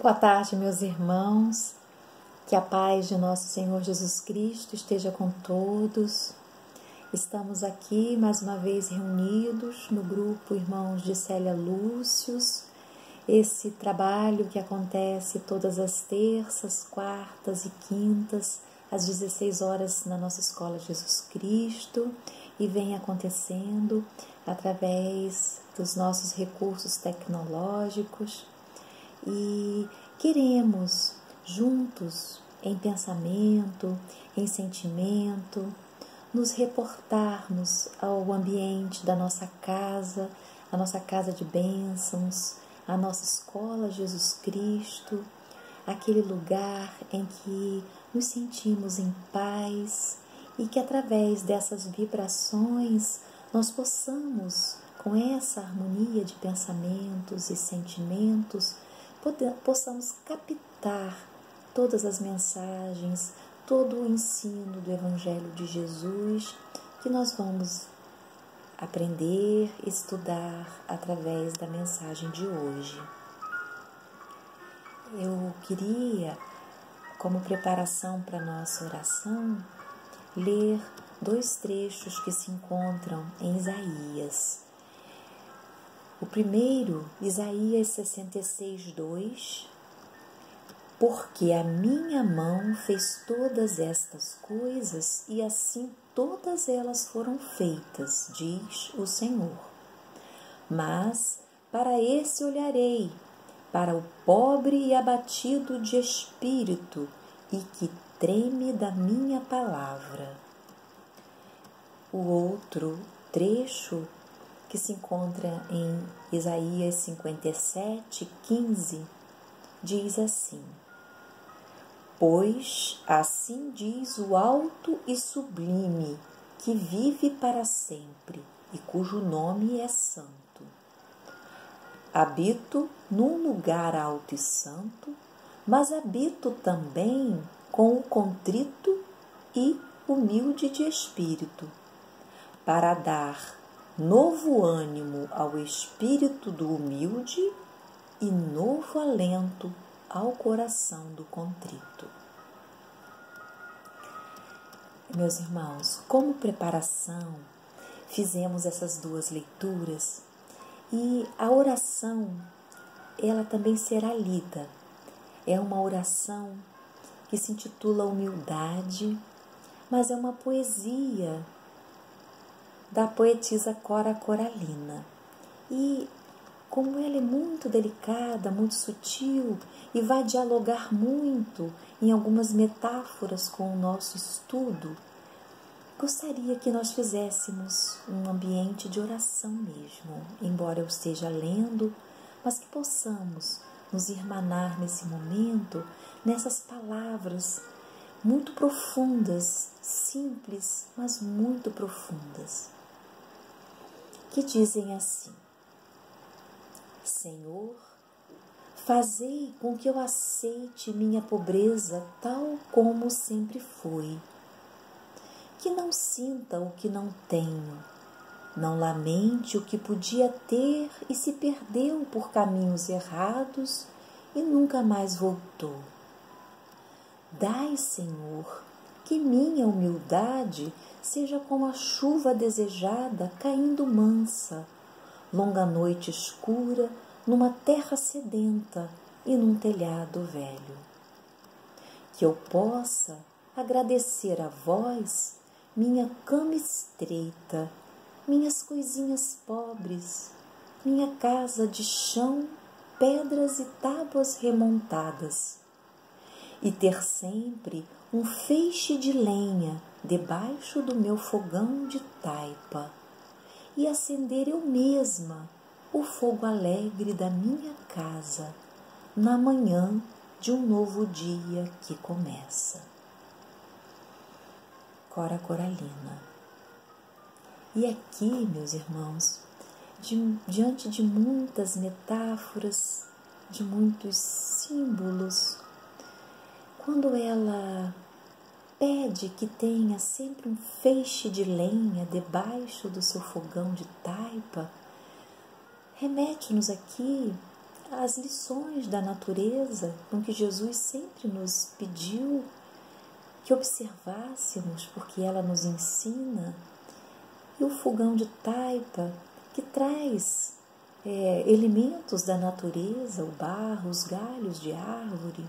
Boa tarde, meus irmãos. Que a paz de nosso Senhor Jesus Cristo esteja com todos. Estamos aqui mais uma vez reunidos no grupo Irmãos de Célia Lúcius. Esse trabalho que acontece todas as terças, quartas e quintas, às 16 horas na nossa Escola Jesus Cristo, e vem acontecendo através dos nossos recursos tecnológicos. E queremos juntos, em pensamento, em sentimento, nos reportarmos ao ambiente da nossa casa, a nossa casa de bênçãos, a nossa Escola Jesus Cristo, aquele lugar em que nos sentimos em paz e que através dessas vibrações nós possamos, com essa harmonia de pensamentos e sentimentos, possamos captar todas as mensagens, todo o ensino do Evangelho de Jesus que nós vamos aprender, estudar através da mensagem de hoje. Eu queria, como preparação para a nossa oração, ler 2 trechos que se encontram em Isaías. O primeiro, Isaías 66:2, porque a minha mão fez todas estas coisas e assim todas elas foram feitas, diz o Senhor. Mas para esse olharei, para o pobre e abatido de espírito e que treme da minha palavra. O outro trecho que se encontra em Isaías 57:15, diz assim: pois assim diz o alto e sublime, que vive para sempre e cujo nome é santo. Habito num lugar alto e santo, mas habito também com o contrito e humilde de espírito, para dar novo ânimo ao espírito do humilde e novo alento ao coração do contrito. Meus irmãos, como preparação, fizemos essas 2 leituras e a oração, ela também será lida. É uma oração que se intitula Humildade, mas é uma poesia da poetisa Cora Coralina. E como ela é muito delicada, muito sutil e vai dialogar muito em algumas metáforas com o nosso estudo, gostaria que nós fizéssemos um ambiente de oração mesmo, embora eu esteja lendo, mas que possamos nos irmanar nesse momento, nessas palavras muito profundas, simples, mas muito profundas, que dizem assim: Senhor, fazei com que eu aceite minha pobreza tal como sempre foi, que não sinta o que não tenho, não lamente o que podia ter e se perdeu por caminhos errados e nunca mais voltou. Dai, Senhor, que minha humildade seja como a chuva desejada caindo mansa, longa noite escura, numa terra sedenta e num telhado velho. Que eu possa agradecer a vós minha cama estreita, minhas coisinhas pobres, minha casa de chão, pedras e tábuas remontadas, e ter sempre um feixe de lenha debaixo do meu fogão de taipa, e acender eu mesma o fogo alegre da minha casa na manhã de um novo dia que começa. Cora Coralina. E aqui, meus irmãos, diante de muitas metáforas, de muitos símbolos, quando ela pede que tenha sempre um feixe de lenha debaixo do seu fogão de taipa, remete-nos aqui as lições da natureza com que Jesus sempre nos pediu que observássemos, porque ela nos ensina, e o fogão de taipa, que traz elementos da natureza, o barro, os galhos de árvore,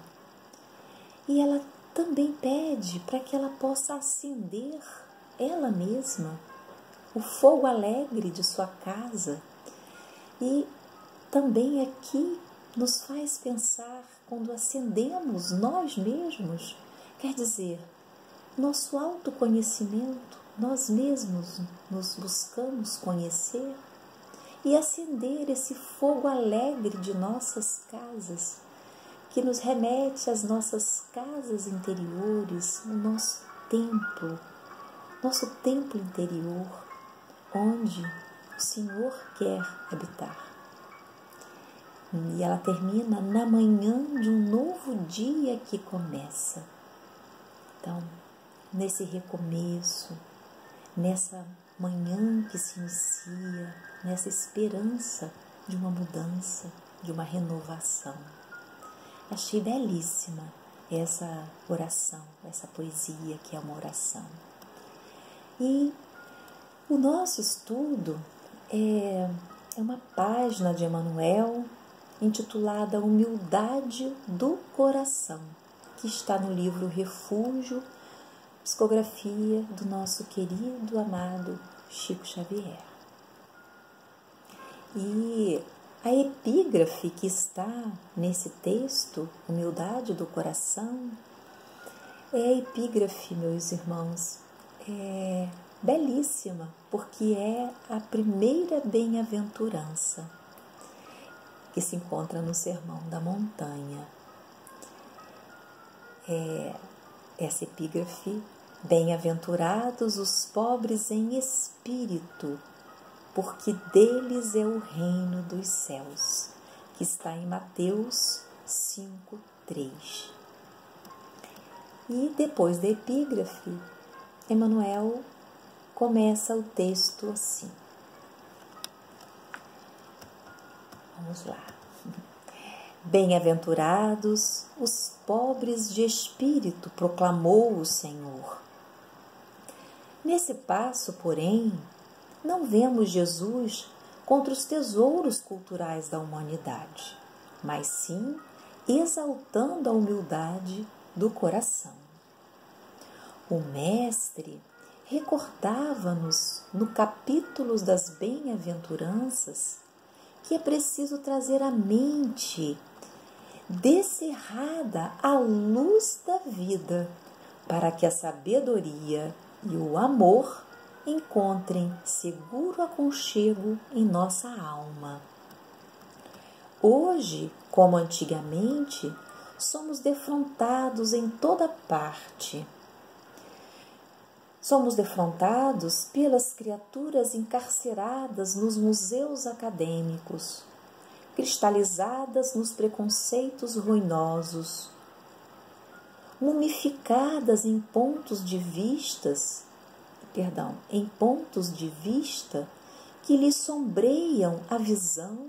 e ela também pede para que ela possa acender ela mesma o fogo alegre de sua casa. E também aqui nos faz pensar, quando acendemos nós mesmos, quer dizer, nosso autoconhecimento, nós mesmos nos buscamos conhecer e acender esse fogo alegre de nossas casas, que nos remete às nossas casas interiores, o nosso templo interior, onde o Senhor quer habitar. E ela termina na manhã de um novo dia que começa. Então, nesse recomeço, nessa manhã que se inicia, nessa esperança de uma mudança, de uma renovação. Achei belíssima essa oração, essa poesia que é uma oração. E o nosso estudo é uma página de Emmanuel intitulada Humildade do Coração, que está no livro Refúgio, psicografia do nosso querido, amado Chico Xavier. E a epígrafe que está nesse texto, Humildade do Coração, é a epígrafe, meus irmãos, belíssima, porque é a primeira bem-aventurança que se encontra no Sermão da Montanha. Essa epígrafe: bem-aventurados os pobres em espírito, porque deles é o reino dos céus, que está em Mateus 5:3. E depois da epígrafe, Emmanuel começa o texto assim. Vamos lá. Bem-aventurados os pobres de espírito, proclamou o Senhor. Nesse passo, porém, não vemos Jesus contra os tesouros culturais da humanidade, mas sim exaltando a humildade do coração. O Mestre recordava-nos no capítulo das bem-aventuranças que é preciso trazer à mente descerrada a luz da vida, para que a sabedoria e o amor encontrem seguro aconchego em nossa alma. Hoje, como antigamente, somos defrontados em toda parte. Somos defrontados pelas criaturas encarceradas nos museus acadêmicos, cristalizadas nos preconceitos ruinosos, mumificadas em pontos de vista que lhes sombreiam a visão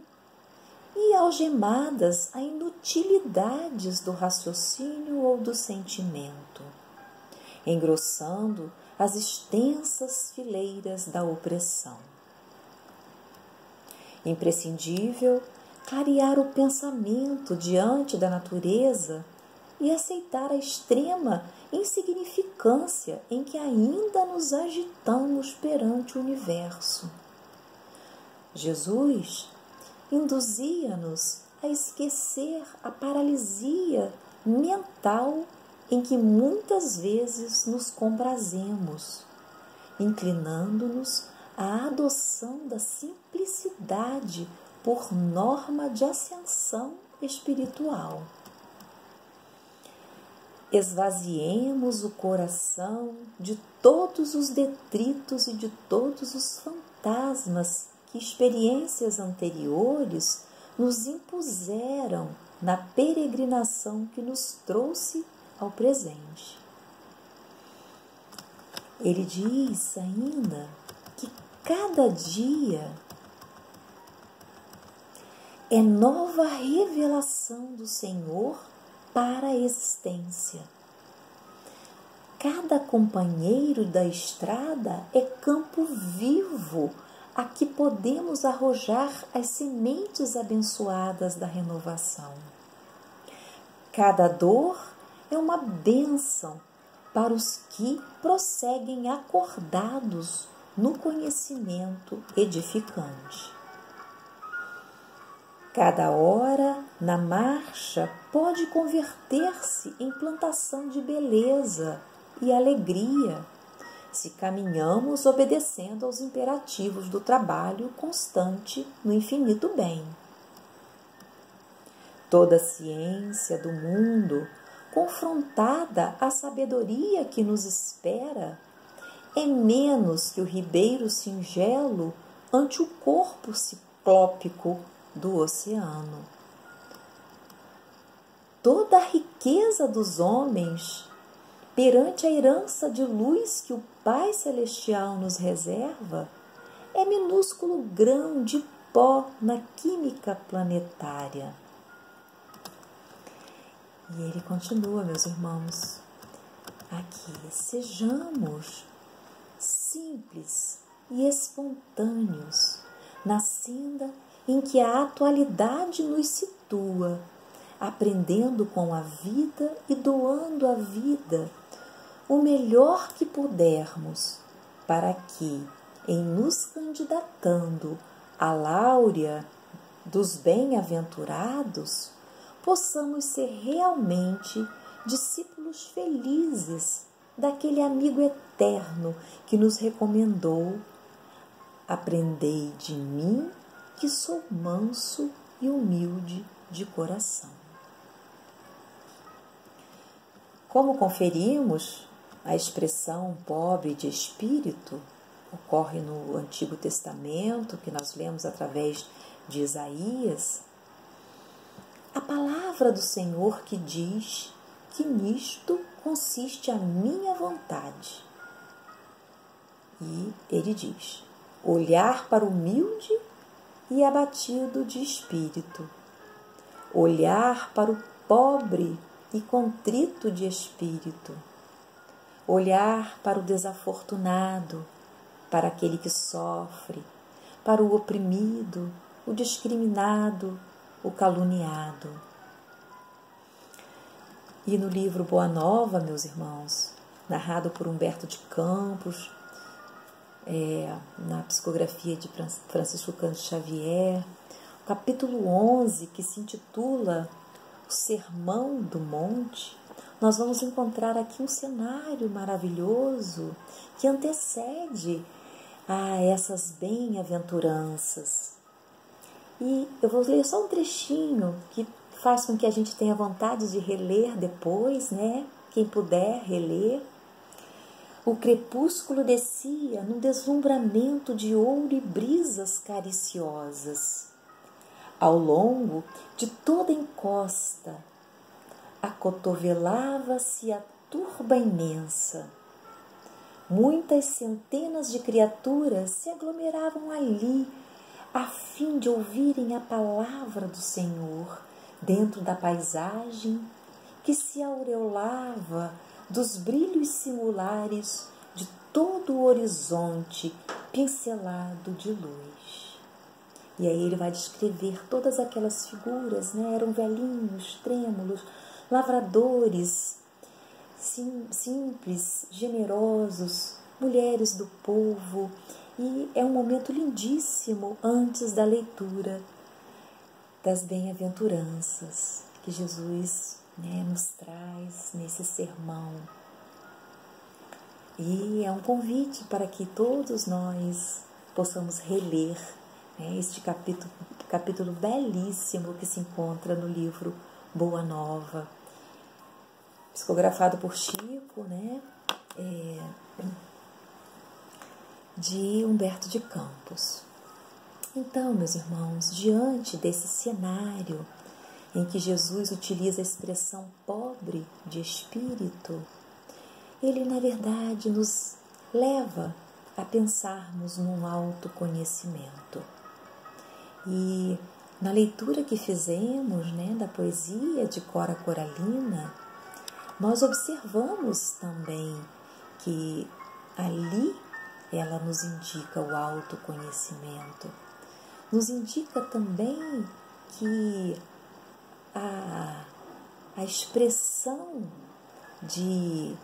e algemadas a inutilidades do raciocínio ou do sentimento, engrossando as extensas fileiras da opressão. Imprescindível clarear o pensamento diante da natureza e aceitar a extrema insignificância em que ainda nos agitamos perante o universo. Jesus induzia-nos a esquecer a paralisia mental em que muitas vezes nos comprazemos, inclinando-nos à adoção da simplicidade por norma de ascensão espiritual. Esvaziemos o coração de todos os detritos e de todos os fantasmas que experiências anteriores nos impuseram na peregrinação que nos trouxe ao presente. Ele diz ainda que cada dia é nova revelação do Senhor para a existência. Cada companheiro da estrada é campo vivo a que podemos arrojar as sementes abençoadas da renovação. Cada dor é uma bênção para os que prosseguem acordados no conhecimento edificante. Cada hora na marcha pode converter-se em plantação de beleza e alegria, se caminhamos obedecendo aos imperativos do trabalho constante no infinito bem. Toda a ciência do mundo, confrontada à sabedoria que nos espera, é menos que o ribeiro singelo ante o corpo ciclópico do oceano. Toda a riqueza dos homens, perante a herança de luz que o Pai Celestial nos reserva, é minúsculo grão de pó na química planetária. E ele continua, meus irmãos, aqui: sejamos simples e espontâneos na senda em que a atualidade nos situa, aprendendo com a vida e doando a vida o melhor que pudermos, para que, em nos candidatando à láurea dos bem-aventurados, possamos ser realmente discípulos felizes daquele amigo eterno que nos recomendou: aprendei de mim, que sou manso e humilde de coração. Como conferimos, a expressão pobre de espírito ocorre no Antigo Testamento, que nós lemos através de Isaías. A palavra do Senhor que diz que nisto consiste a minha vontade. E ele diz: olhar para o humilde e abatido de espírito, olhar para o pobre e contrito de espírito, olhar para o desafortunado, para aquele que sofre, para o oprimido, o discriminado, o caluniado. E no livro Boa Nova, meus irmãos, narrado por Humberto de Campos, na psicografia de Francisco Cândido Xavier, o capítulo 11, que se intitula O Sermão do Monte, nós vamos encontrar aqui um cenário maravilhoso que antecede a essas bem-aventuranças. E eu vou ler só um trechinho que faz com que a gente tenha vontade de reler depois, né? Quem puder reler. O crepúsculo descia num deslumbramento de ouro e brisas cariciosas. Ao longo de toda a encosta, acotovelava-se a turba imensa. Muitas centenas de criaturas se aglomeravam ali, a fim de ouvirem a palavra do Senhor dentro da paisagem que se aureolava dos brilhos singulares de todo o horizonte pincelado de luz. E aí ele vai descrever todas aquelas figuras, né? Eram velhinhos, trêmulos, lavradores, simples, generosos, mulheres do povo. E é um momento lindíssimo antes da leitura das bem-aventuranças que Jesus, nos traz nesse sermão. E é um convite para que todos nós possamos reler este capítulo belíssimo que se encontra no livro Boa Nova, psicografado por Chico, de Humberto de Campos. Então, meus irmãos, diante desse cenário em que Jesus utiliza a expressão pobre de espírito, ele, na verdade, nos leva a pensarmos num autoconhecimento. E Na leitura que fizemos, da poesia de Cora Coralina, nós observamos também que ali ela nos indica o autoconhecimento, nos indica também que a expressão de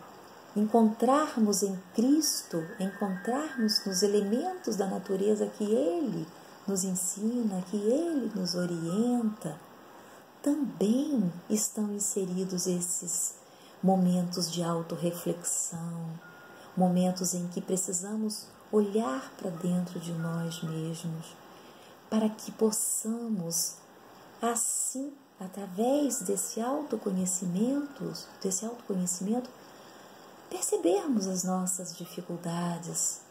encontrarmos em Cristo, encontrarmos nos elementos da natureza que Ele nos ensina, que Ele nos orienta, também estão inseridos esses momentos de autorreflexão, momentos em que precisamos olhar para dentro de nós mesmos, para que possamos, assim, através desse autoconhecimento, percebermos as nossas dificuldades,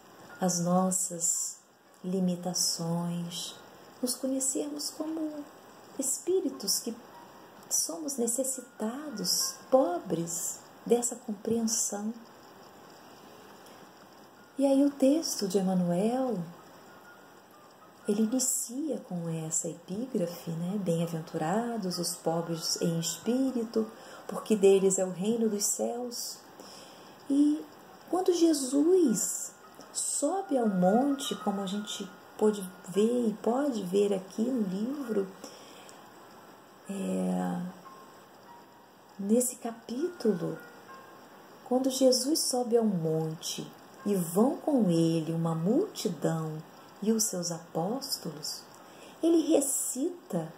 as nossas limitações, nos conhecermos como espíritos que somos necessitados, pobres dessa compreensão. E aí o texto de Emmanuel, ele inicia com essa epígrafe, Bem-aventurados os pobres em espírito, porque deles é o reino dos céus. E quando Jesus sobe ao monte, como a gente pode ver e pode ver aqui no livro, nesse capítulo, quando Jesus sobe ao monte e vão com ele uma multidão e os seus apóstolos, ele recita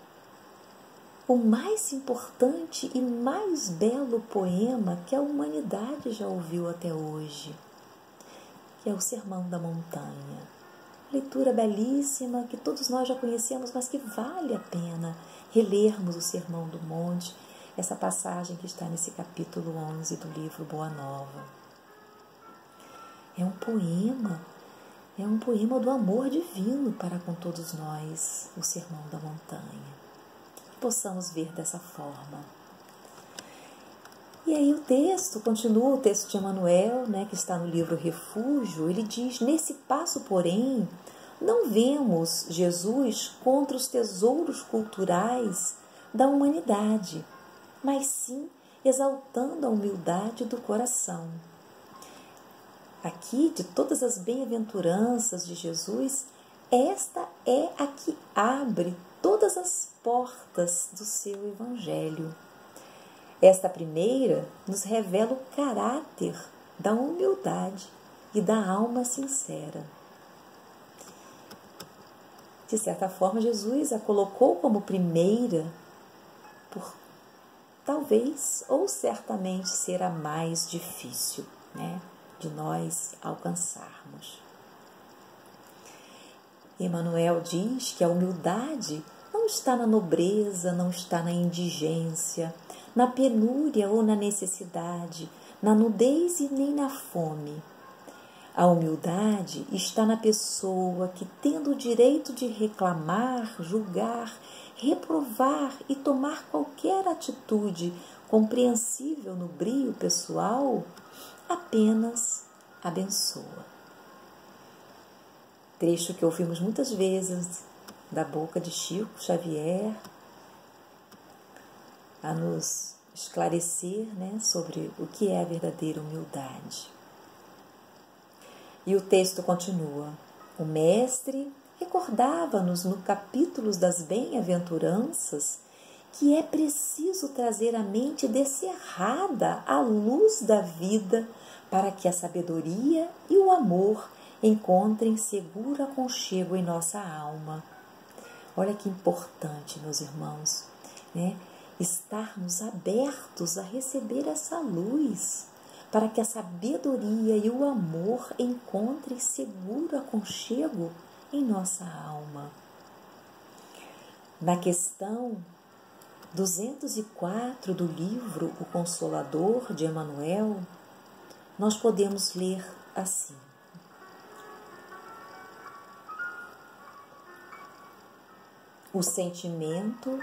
o mais importante e mais belo poema que a humanidade já ouviu até hoje, que é o Sermão da Montanha. Leitura belíssima que todos nós já conhecemos, mas que vale a pena relermos o Sermão do Monte, essa passagem que está nesse capítulo 11 do livro Boa Nova. É um poema do amor divino para com todos nós, o Sermão da Montanha. Que possamos ver dessa forma. E aí o texto, continua o texto de Emmanuel, que está no livro Refúgio, ele diz: nesse passo, porém, não vemos Jesus contra os tesouros culturais da humanidade, mas sim exaltando a humildade do coração. Aqui, de todas as bem-aventuranças de Jesus, esta é a que abre todas as portas do seu Evangelho. Esta primeira nos revela o caráter da humildade e da alma sincera. De certa forma, Jesus a colocou como primeira, por talvez ou certamente ser a mais difícil, de nós alcançarmos. Emmanuel diz que a humildade não está na nobreza, não está na indigência, na penúria ou na necessidade, na nudez e nem na fome. A humildade está na pessoa que, tendo o direito de reclamar, julgar, reprovar e tomar qualquer atitude compreensível no brio pessoal, apenas abençoa. Trecho que ouvimos muitas vezes da boca de Chico Xavier, a nos esclarecer sobre o que é a verdadeira humildade. E o texto continua. O mestre recordava-nos no capítulo das bem-aventuranças que é preciso trazer a mente descerrada à luz da vida para que a sabedoria e o amor encontrem seguro aconchego em nossa alma. Olha que importante, meus irmãos, estarmos abertos a receber essa luz, para que a sabedoria e o amor encontrem seguro aconchego em nossa alma. Na questão 204 do livro O Consolador, de Emmanuel, nós podemos ler assim: o sentimento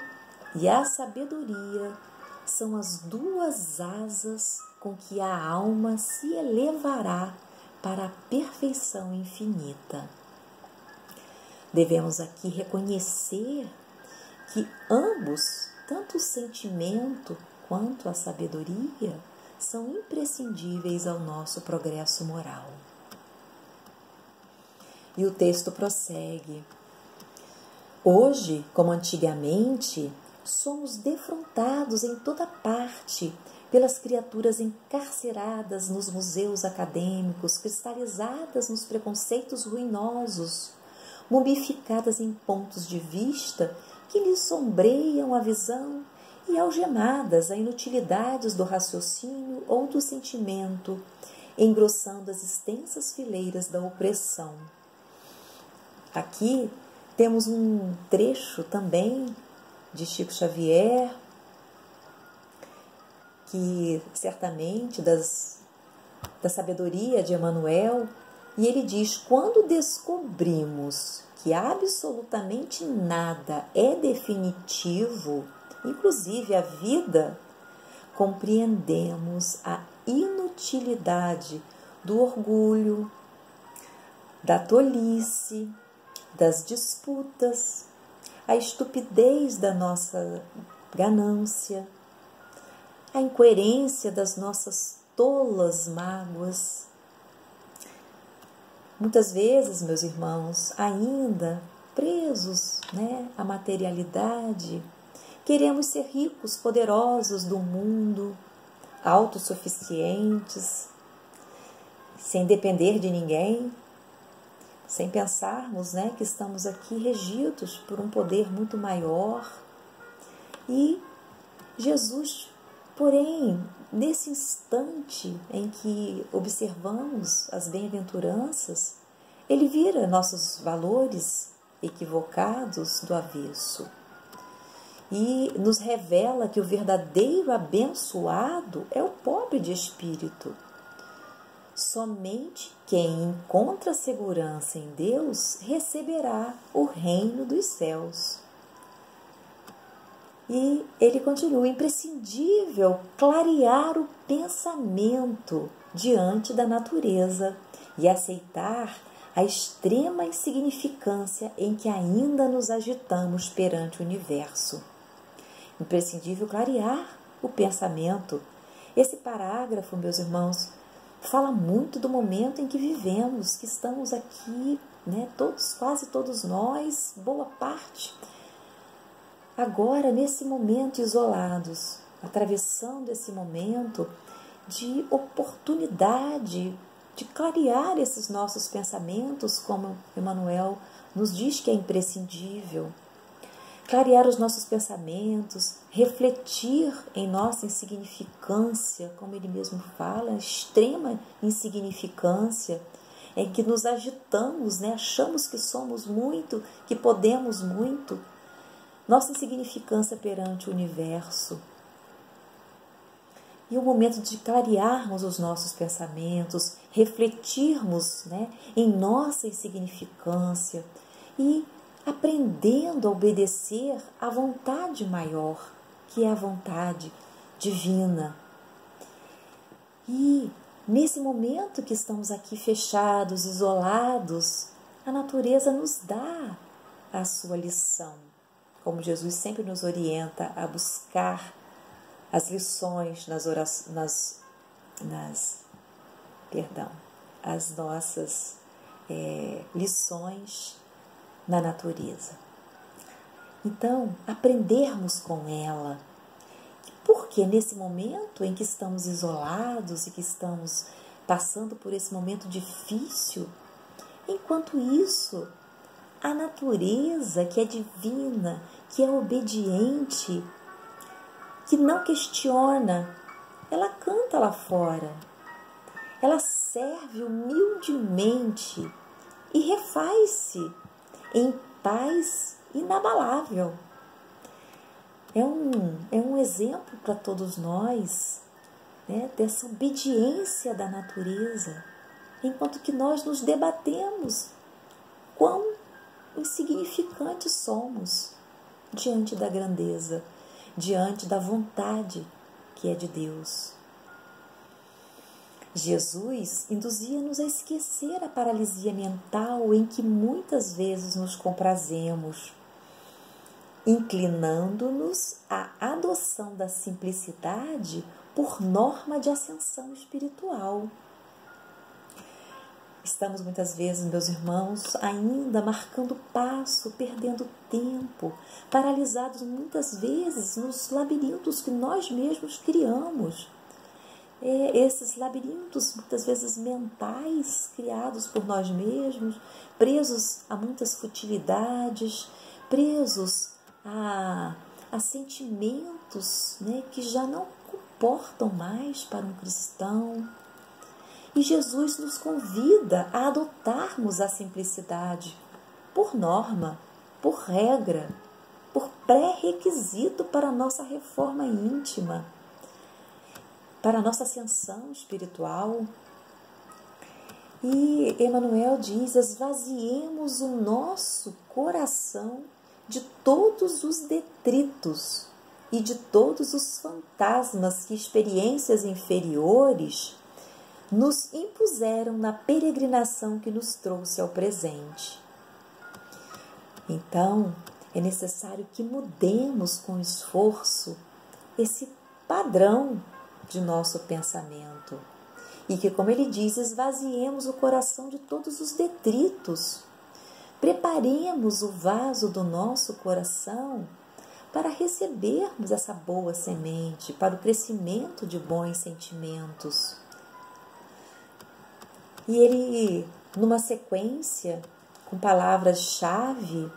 e a sabedoria são as duas asas com que a alma se elevará para a perfeição infinita. Devemos aqui reconhecer que ambos, tanto o sentimento quanto a sabedoria, são imprescindíveis ao nosso progresso moral. E o texto prossegue. Hoje, como antigamente, somos defrontados em toda parte pelas criaturas encarceradas nos museus acadêmicos, cristalizadas nos preconceitos ruinosos, mumificadas em pontos de vista que lhes sombreiam a visão e algemadas a inutilidades do raciocínio ou do sentimento, engrossando as extensas fileiras da opressão. Aqui temos um trecho também de Chico Xavier, que certamente da sabedoria de Emmanuel, e ele diz: quando descobrimos que absolutamente nada é definitivo, inclusive a vida, compreendemos a inutilidade do orgulho, da tolice, das disputas, a estupidez da nossa ganância, a incoerência das nossas tolas mágoas. Muitas vezes, meus irmãos, ainda presos, à materialidade, queremos ser ricos, poderosos do mundo, autossuficientes, sem depender de ninguém, sem pensarmos, que estamos aqui regidos por um poder muito maior. E Jesus, porém, nesse instante em que observamos as bem-aventuranças, ele vira nossos valores equivocados do avesso e nos revela que o verdadeiro abençoado é o pobre de espírito. Somente quem encontra segurança em Deus receberá o reino dos céus. E ele continua: imprescindível clarear o pensamento diante da natureza e aceitar a extrema insignificância em que ainda nos agitamos perante o universo. Imprescindível clarear o pensamento. Esse parágrafo, meus irmãos, fala muito do momento em que vivemos, que estamos aqui, todos, quase todos nós, boa parte, agora nesse momento isolados, atravessando esse momento de oportunidade de clarear esses nossos pensamentos, como Emmanuel nos diz que é imprescindível. Clarear os nossos pensamentos, refletir em nossa insignificância, como ele mesmo fala, extrema insignificância, em que nos agitamos, achamos que somos muito, que podemos muito, nossa insignificância perante o universo. E o momento de clarearmos os nossos pensamentos, refletirmos em nossa insignificância e aprendendo a obedecer à vontade maior, que é a vontade divina. E nesse momento que estamos aqui fechados, isolados, a natureza nos dá a sua lição, como Jesus sempre nos orienta a buscar as lições as nossas lições na natureza. Então, aprendermos com ela, porque nesse momento em que estamos isolados e que estamos passando por esse momento difícil, enquanto isso, a natureza que é divina, que é obediente, que não questiona, ela canta lá fora, ela serve humildemente e refaz-se em paz inabalável. É um exemplo para todos nós, dessa obediência da natureza, enquanto que nós nos debatemos quão insignificantes somos diante da grandeza, diante da vontade que é de Deus. Jesus induzia-nos a esquecer a paralisia mental em que muitas vezes nos comprazemos, inclinando-nos à adoção da simplicidade por norma de ascensão espiritual. Estamos muitas vezes, meus irmãos, ainda marcando passo, perdendo tempo, paralisados muitas vezes nos labirintos que nós mesmos criamos. Esses labirintos, muitas vezes mentais, criados por nós mesmos, presos a muitas futilidades, presos a sentimentos, né, que já não comportam mais para um cristão. E Jesus nos convida a adotarmos a simplicidade por norma, por regra, por pré-requisito para a nossa reforma íntima, para a nossa ascensão espiritual. E Emmanuel diz: esvaziemos o nosso coração de todos os detritos e de todos os fantasmas que experiências inferiores nos impuseram na peregrinação que nos trouxe ao presente. Então, é necessário que mudemos com esforço esse padrão de nosso pensamento e que, como ele diz, esvaziemos o coração de todos os detritos. Preparemos o vaso do nosso coração para recebermos essa boa semente, para o crescimento de bons sentimentos. E ele, numa sequência, com palavras-chave,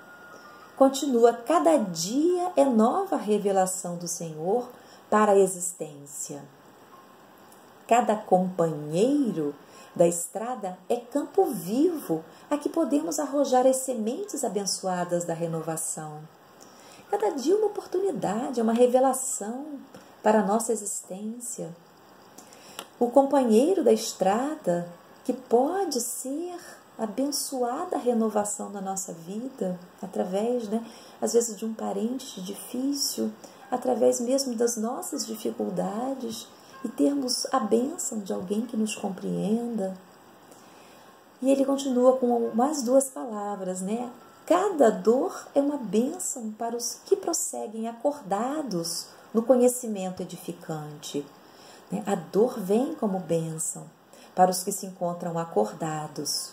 continua: cada dia é nova revelação do Senhor para a existência. Cada companheiro da estrada é campo vivo a que podemos arrojar as sementes abençoadas da renovação. Cada dia é uma oportunidade, é uma revelação para a nossa existência. O companheiro da estrada que pode ser abençoada a renovação da nossa vida, através, às vezes, de um parente difícil, através mesmo das nossas dificuldades, e termos a bênção de alguém que nos compreenda. E ele continua com mais duas palavras, Cada dor é uma bênção para os que prosseguem acordados no conhecimento edificante. A dor vem como bênção para os que se encontram acordados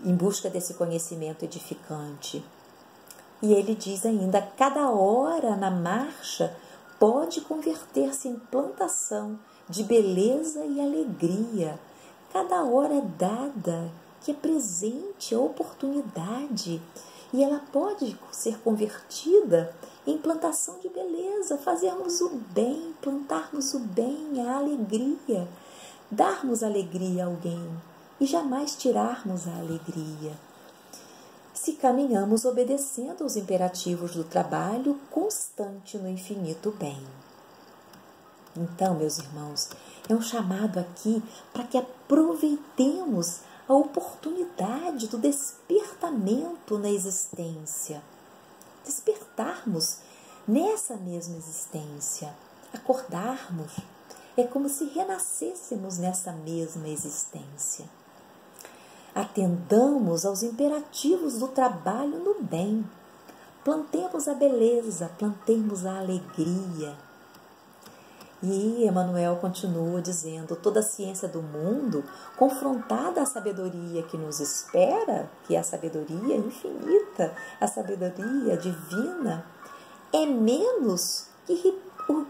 em busca desse conhecimento edificante. E ele diz ainda: cada hora na marcha pode converter-se em plantação de beleza e alegria. Cada hora é dada, que é presente, é oportunidade, e ela pode ser convertida em plantação de beleza, fazermos o bem, plantarmos o bem, a alegria, darmos alegria a alguém e jamais tirarmos a alegria. Se caminhamos obedecendo aos imperativos do trabalho constante no infinito bem. Então, meus irmãos, é um chamado aqui para que aproveitemos a oportunidade do despertamento na existência. Despertarmos nessa mesma existência, acordarmos. É como se renascêssemos nessa mesma existência. Atendamos aos imperativos do trabalho no bem. Plantemos a beleza, plantemos a alegria. E Emmanuel continua dizendo: toda a ciência do mundo, confrontada à sabedoria que nos espera, que é a sabedoria infinita, a sabedoria divina, é menos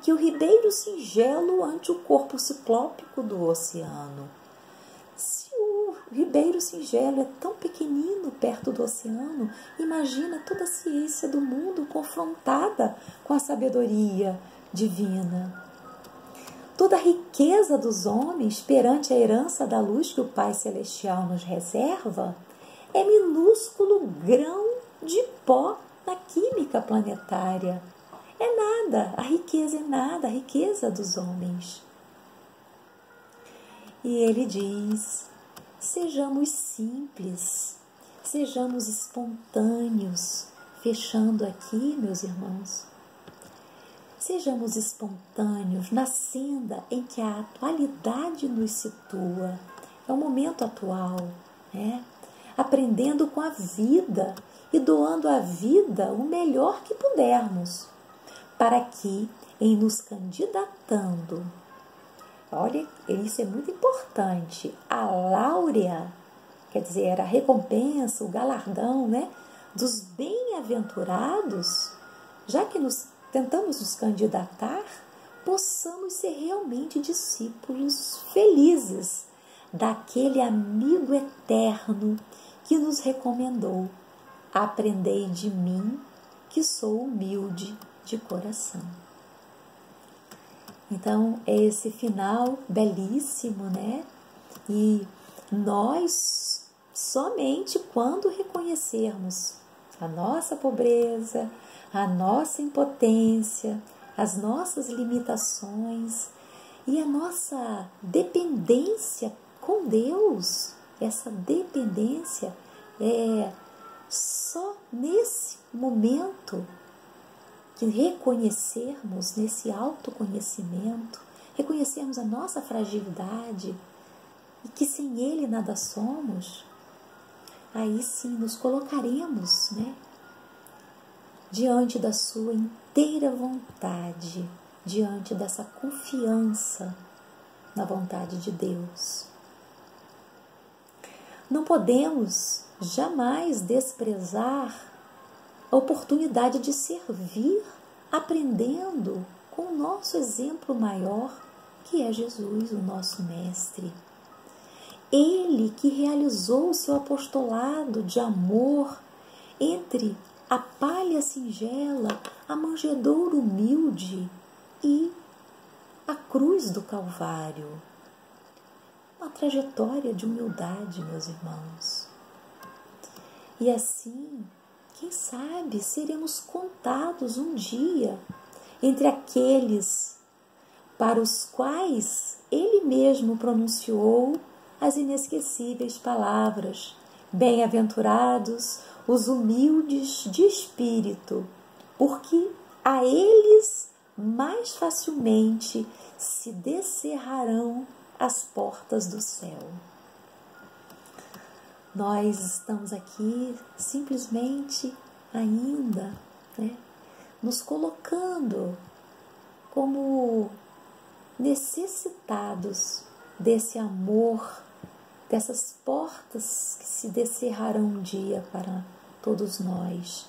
que o ribeiro singelo ante o corpo ciclópico do oceano. Se o ribeiro singelo é tão pequenino perto do oceano, imagina toda a ciência do mundo confrontada com a sabedoria divina. Toda a riqueza dos homens perante a herança da luz que o Pai Celestial nos reserva é minúsculo grão de pó na química planetária. É nada, a riqueza é nada, a riqueza dos homens. E ele diz: sejamos simples, sejamos espontâneos. Fechando aqui, meus irmãos, sejamos espontâneos na senda em que a atualidade nos situa. É o momento atual, aprendendo com a vida e doando a vida o melhor que pudermos, para que, em nos candidatando, olha, isso é muito importante, a láurea, quer dizer, era a recompensa, o galardão, né, dos bem-aventurados, já que tentamos nos candidatar, possamos ser realmente discípulos felizes daquele amigo eterno que nos recomendou: aprendei de mim, que sou humilde de coração. Então, é esse final belíssimo, né? E nós, somente quando reconhecermos a nossa pobreza, a nossa impotência, as nossas limitações e a nossa dependência com Deus, essa dependência é só nesse momento que reconhecermos, nesse autoconhecimento, reconhecermos a nossa fragilidade e que sem Ele nada somos, aí sim nos colocaremos, né, diante da sua inteira vontade, diante dessa confiança na vontade de Deus. Não podemos jamais desprezar a oportunidade de servir, aprendendo com o nosso exemplo maior, que é Jesus, o nosso Mestre. Ele que realizou o seu apostolado de amor entre a palha singela, a manjedoura humilde e a cruz do Calvário. Uma trajetória de humildade, meus irmãos. E assim, quem sabe, seremos contados um dia entre aqueles para os quais Ele mesmo pronunciou as inesquecíveis palavras: bem-aventurados os humildes de espírito, porque a eles mais facilmente se descerrarão as portas do céu. Nós estamos aqui simplesmente ainda, né, nos colocando como necessitados desse amor, dessas portas que se descerrarão um dia para todos nós,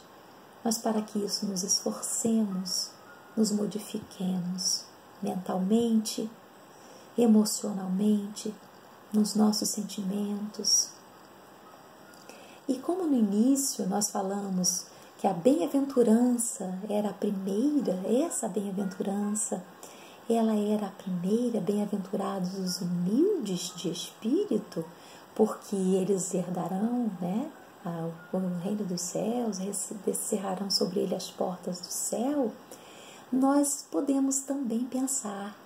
mas para que isso nos esforcemos, nos modifiquemos mentalmente, emocionalmente, nos nossos sentimentos. E como no início nós falamos que a bem-aventurança era a primeira, essa bem-aventurança, ela era a primeira, bem-aventurados os humildes de espírito, porque eles herdarão, né, o reino dos céus, descerrarão sobre ele as portas do céu. Nós podemos também pensar,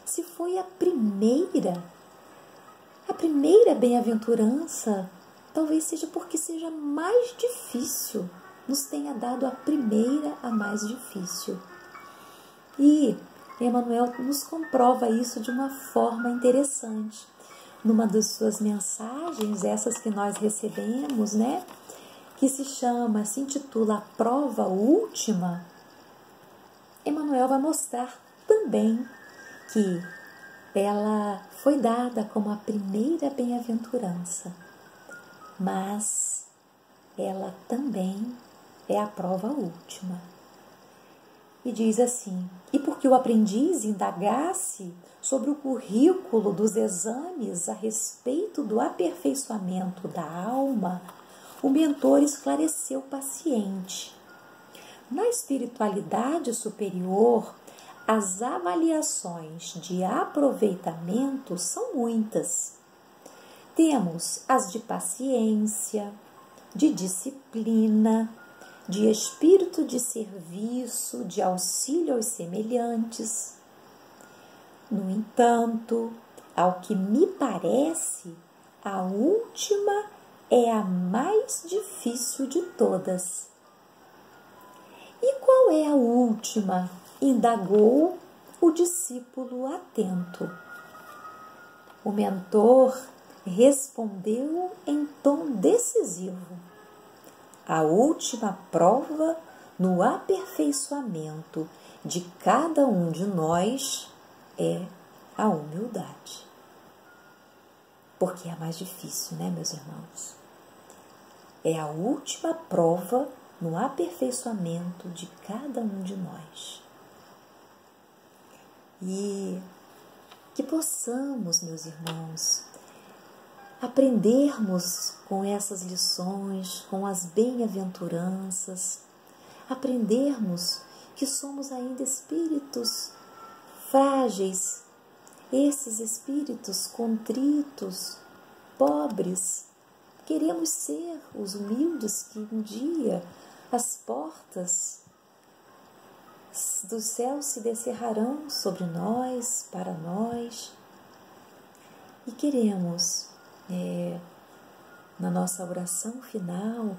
se foi a primeira bem-aventurança, talvez seja porque seja mais difícil, nos tenha dado a primeira, a mais difícil. E Emmanuel nos comprova isso de uma forma interessante. Numa das suas mensagens, essas que nós recebemos, né, que se intitula A Prova Última, Emmanuel vai mostrar também que ela foi dada como a primeira bem-aventurança, mas ela também é a prova última. E diz assim: e porque o aprendiz indagasse sobre o currículo dos exames a respeito do aperfeiçoamento da alma, o mentor esclareceu paciente. Na espiritualidade superior, as avaliações de aproveitamento são muitas. Temos as de paciência, de disciplina, de espírito de serviço, de auxílio aos semelhantes. No entanto, ao que me parece, a última é a mais difícil de todas. E qual é a última? Indagou o discípulo atento. O mentor respondeu em tom decisivo: a última prova no aperfeiçoamento de cada um de nós é a humildade. Porque é a mais difícil, né, meus irmãos? É a última prova no aperfeiçoamento de cada um de nós. E que possamos, meus irmãos, aprendermos com essas lições, com as bem-aventuranças, aprendermos que somos ainda espíritos frágeis, esses espíritos contritos, pobres. Queremos ser os humildes que um dia as portas do céu se descerrarão sobre nós, para nós. E queremos, na nossa oração final,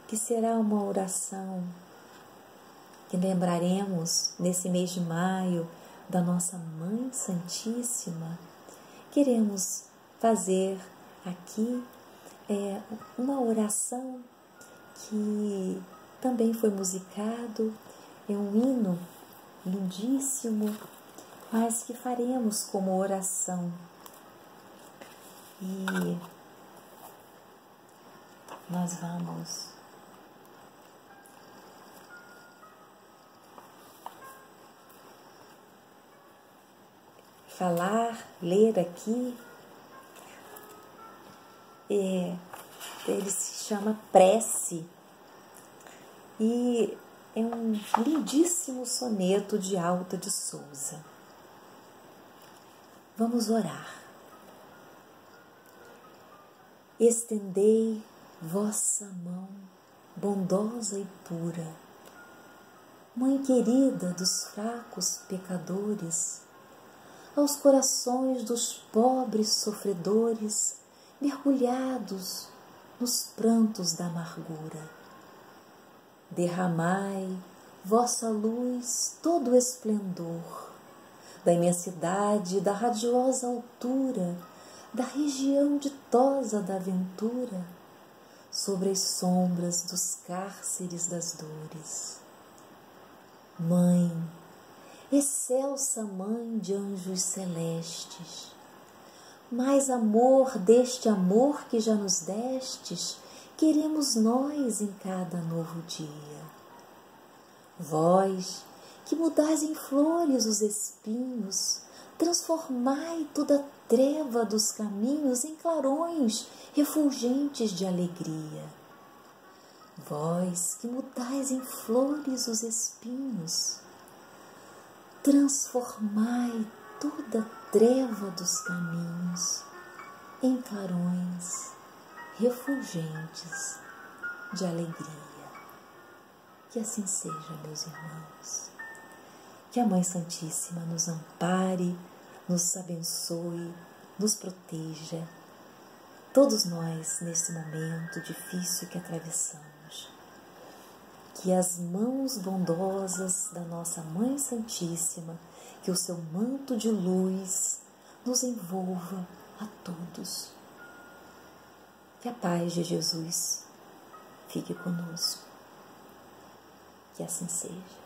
que será uma oração que lembraremos nesse mês de maio da nossa Mãe Santíssima, queremos fazer aqui uma oração que também foi musicado, é um hino lindíssimo, mas que faremos como oração. E nós vamos ler aqui. Ele se chama Prece e é um lindíssimo soneto de Alta de Souza. Vamos orar. Estendei vossa mão bondosa e pura, Mãe querida dos fracos pecadores, aos corações dos pobres sofredores, mergulhados nos prantos da amargura. Derramai vossa luz todo o esplendor da imensidade, da radiosa altura, da região ditosa da aventura, sobre as sombras dos cárceres das dores. Mãe, excelsa Mãe de anjos celestes, mais amor deste amor que já nos destes, queremos nós em cada novo dia. Vós, que mudais em flores os espinhos, transformai toda a treva dos caminhos em clarões refulgentes de alegria. Vós, que mudais em flores os espinhos, transformai toda a treva dos caminhos em clarões refulgentes de alegria. Que assim seja, meus irmãos. Que a Mãe Santíssima nos ampare, nos abençoe, nos proteja, todos nós nesse momento difícil que atravessamos. Que as mãos bondosas da nossa Mãe Santíssima, que o seu manto de luz nos envolva a todos. Que a paz de Jesus fique conosco. Que assim seja.